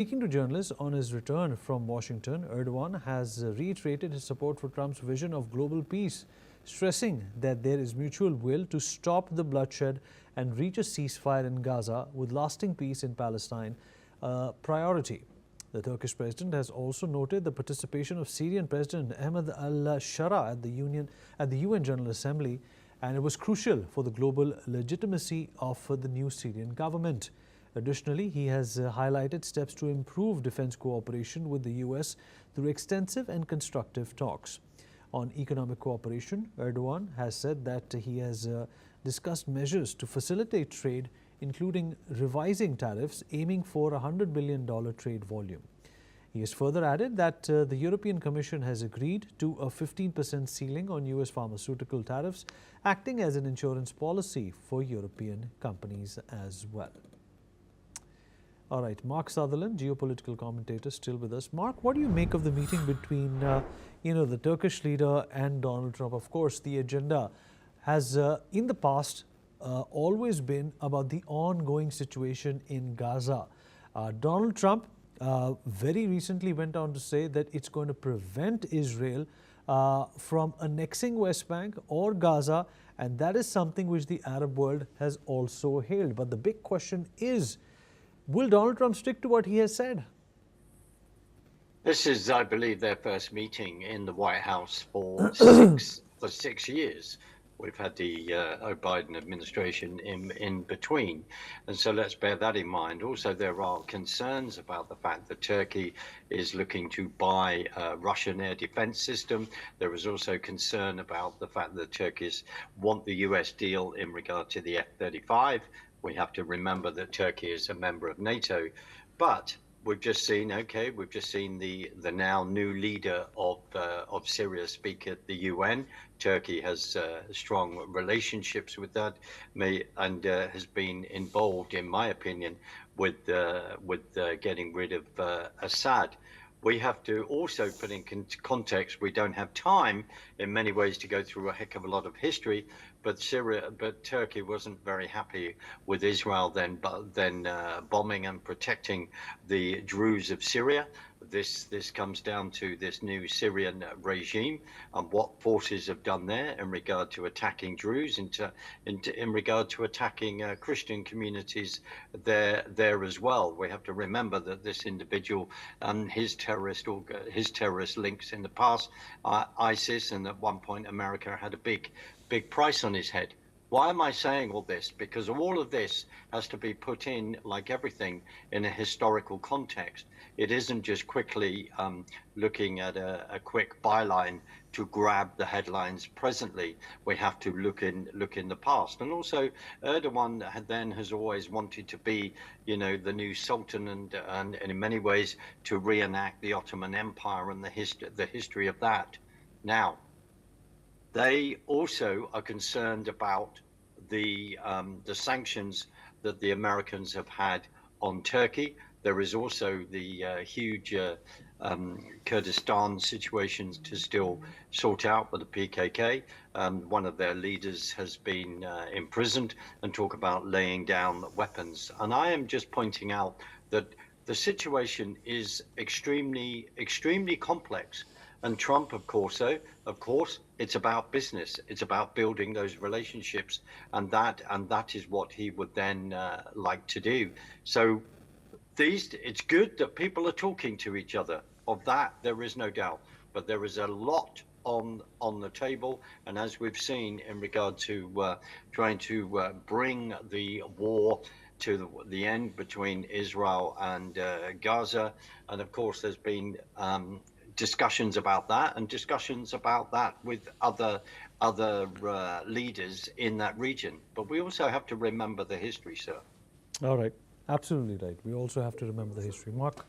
Speaking to journalists on his return from Washington, Erdoğan has reiterated his support for Trump's vision of global peace, stressing that there is mutual will to stop the bloodshed and reach a ceasefire in Gaza with lasting peace in Palestine a priority. The Turkish president has also noted the participation of Syrian President Ahmed al-Shara at the UN General Assembly, and it was crucial for the global legitimacy of the new Syrian government. Additionally, he has highlighted steps to improve defense cooperation with the U.S. through extensive and constructive talks. On economic cooperation, Erdoğan has said that he has discussed measures to facilitate trade, including revising tariffs aiming for a $100 billion trade volume. He has further added that the European Commission has agreed to a 15% ceiling on U.S. pharmaceutical tariffs, acting as an insurance policy for European companies as well. All right, Mark Sutherland, geopolitical commentator, still with us. Mark, what do you make of the meeting between, the Turkish leader and Donald Trump? Of course, the agenda has, in the past, always been about the ongoing situation in Gaza. Donald Trump very recently went on to say that it's going to prevent Israel from annexing West Bank or Gaza, and that is something which the Arab world has also hailed. But the big question is, will Donald Trump stick to what he has said? This is, I believe, their first meeting in the White House for 6 years. We've had the Biden administration in between. And so let's bear that in mind. Also, there are concerns about the fact that Turkey is looking to buy a Russian air defense system. There is also concern about the fact that Turkish want the US deal in regard to the F-35. We have to remember that Turkey is a member of NATO, but we've just seen the now new leader of Syria speak at the UN. Turkey has strong relationships with that, and has been involved, in my opinion, with getting rid of Assad. We have to also put in context, we don't have time in many ways to go through a heck of a lot of history, but Turkey wasn't very happy with Israel then bombing and protecting the Druze of Syria. This comes down to this new Syrian regime and what forces have done there in regard to attacking Druze, in regard to attacking Christian communities there as well. We have to remember that this individual and his terrorist links in the past, ISIS, and at one point America had a big price on his head. Why am I saying all this? Because all of this has to be put in, like everything, in a historical context. It isn't just quickly looking at a quick byline to grab the headlines presently. We have to look in the past. And also, Erdoğan has always wanted to be, the new sultan, and in many ways to reenact the Ottoman Empire and the history of that. Now, they also are concerned about the sanctions that the Americans have had on Turkey. There is also the huge Kurdistan situations to still sort out with the PKK. One of their leaders has been imprisoned, and talk about laying down weapons. And I am just pointing out that the situation is extremely complex. And Trump, of course, it's about business. It's about building those relationships, and that is what he would then like to do. So it's good that people are talking to each other. Of that, there is no doubt. But there is a lot on the table, and as we've seen in regard to trying to bring the war to the end between Israel and Gaza, and of course, there's been discussions about that, and discussions about that with other leaders in that region. But we also have to remember the history, sir. All right, absolutely right. We also have to remember the history. Mark,